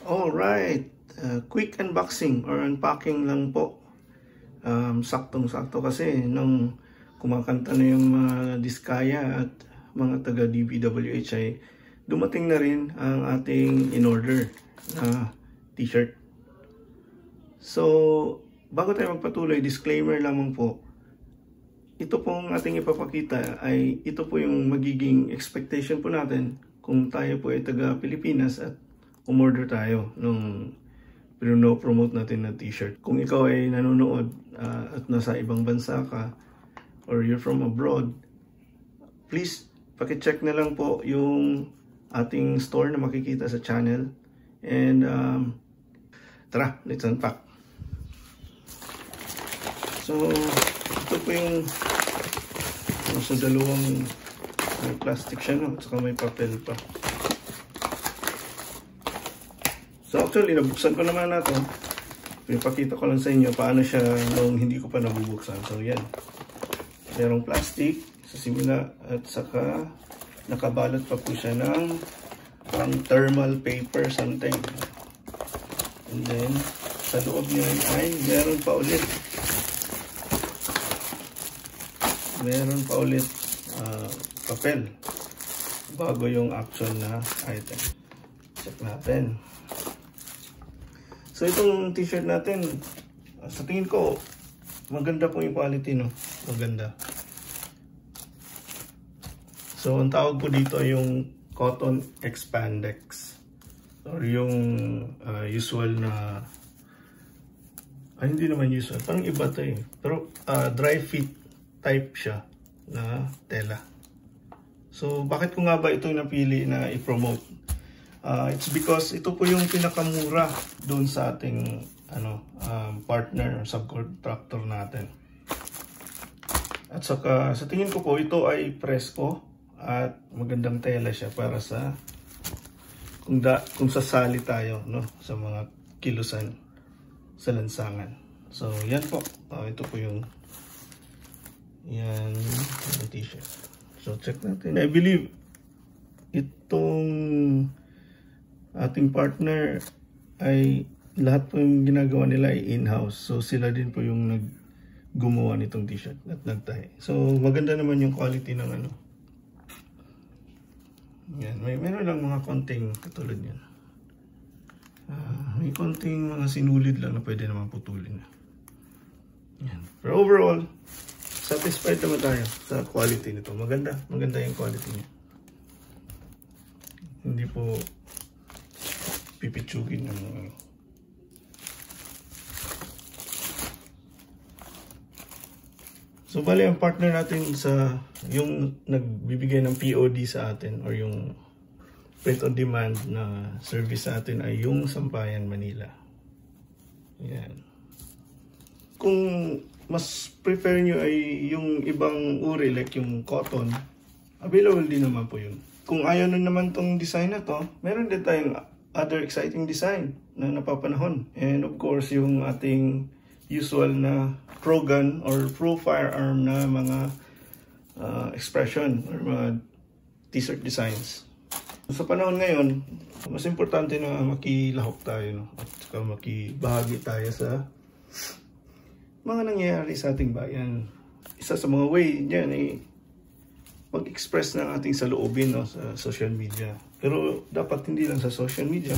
Alright, quick unboxing or unpacking lang po. Saktong-sakto kasi nung kumakanta na yung mga Diskaya at mga taga DPWH ay dumating na rin ang ating in-order na t-shirt. So, bago tayo magpatuloy, disclaimer lamang po. Ito pong ating ipapakita ay ito po yung magiging expectation po natin kung tayo po ay taga Pilipinas at umorder tayo nung promote natin na t-shirt. Kung ikaw ay nanonood at nasa ibang bansa ka or you're from abroad, please paki-check na lang po yung ating store na makikita sa channel. And tara, let's unpack. So, ito po yung sa dalawang plastic siya, no? At saka may papel pa. So actually, nabuksan ko naman na ito. Pinapakita ko lang sa inyo paano siya nung hindi ko pa nabubuksan. So yan. Merong plastic sa simula at saka nakabalot pa po siya ng parang thermal paper something. And then, sa loob niya ay meron pa ulit. Papel bago yung actual na item. Check natin. So itong t-shirt natin, sa tingin ko maganda po yung quality, no? Maganda. So ang tawag po dito yung cotton expandex or yung usual na hindi naman usual, parang iba to eh. Pero dry fit type siya na tela. So bakit ko nga ba ito napili na i-promote? It's because ito po yung pinakamura doon sa ating partner or subcontractor natin. At saka sa tingin ko po ito ay presko at magandang tela siya para sa kung sasali tayo, no, sa mga kilusan sa lansangan. So yan po. Ito po yung t-shirt. So check natin. I believe itong ating partner ay lahat po yung ginagawa nila ay in-house. So sila din po yung gumawa nitong t-shirt at nagtahi. So maganda naman yung quality ng ano. Yan, meron lang mga konting katulad yan. May konting mga sinulid lang na pwede naman putulin. Yan. Pero overall, satisfied naman tayo sa quality nito. Maganda yung quality niya. Hindi po pipitsugin ng So bali ang partner natin sa yung nagbibigay ng POD sa atin or yung print on demand na service sa atin ay yung Sampayan, Manila. Yan. Kung mas prefer nyo ay yung ibang uri like yung cotton, available din naman po yun. Kung ayaw na naman tong design na to, meron din tayong other exciting design na napapanahon. And of course, yung ating usual na pro gun or pro firearm na mga expression or mga t-shirt designs. Sa panahon ngayon, mas importante na makilahok tayo, no? At saka makibahagi tayo sa mga nangyayari sa ating bayan. Isa sa mga way dyan ay mag-express ng ating saloobin, no, sa social media. Pero dapat hindi lang sa social media,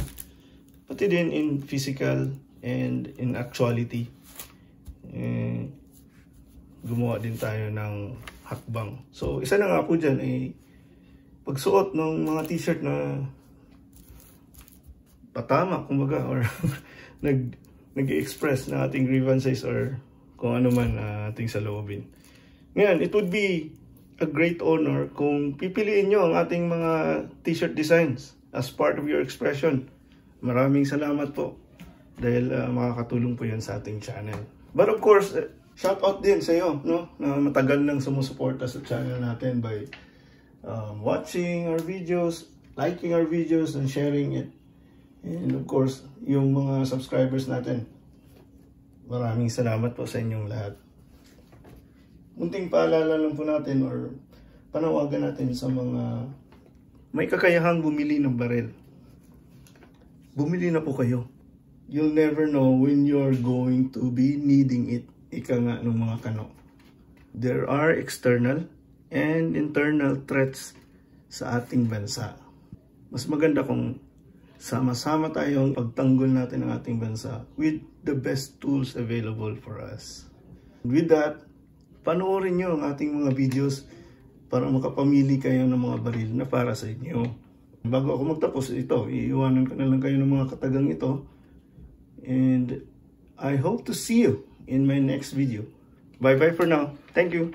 pati din in physical and in actuality. Gumawa din tayo ng hakbang. So isa na nga po dyan ay pagsuot ng mga t-shirt na patama, kumbaga, or nag-express na ating grievances or kung ano man ating saloobin. Ngayon, it would be a great honor kung pipiliin nyo ang ating mga t-shirt designs as part of your expression. Maraming salamat po dahil makakatulong po yan sa ating channel. But of course, shout out din sa iyo, no, na matagal nang sumusuporta sa channel natin by watching our videos, liking our videos, and sharing it. And of course, yung mga subscribers natin, maraming salamat po sa inyong lahat. Munting paalala lang po natin or panawagan natin sa mga may kakayahang bumili ng baril. bumili na po kayo. You'll never know when you're going to be needing it. Ika nga ng mga kano. There are external and internal threats sa ating bansa. Mas maganda kung sama-sama tayong pagtanggol natin ang ating bansa with the best tools available for us. With that, panoorin nyo ang ating mga videos para makapamili kayo ng mga baril na para sa inyo. Bago ako magtapos ito, iiwanan ko na lang kayo ng mga katagang ito. And I hope to see you in my next video. Bye-bye for now. Thank you.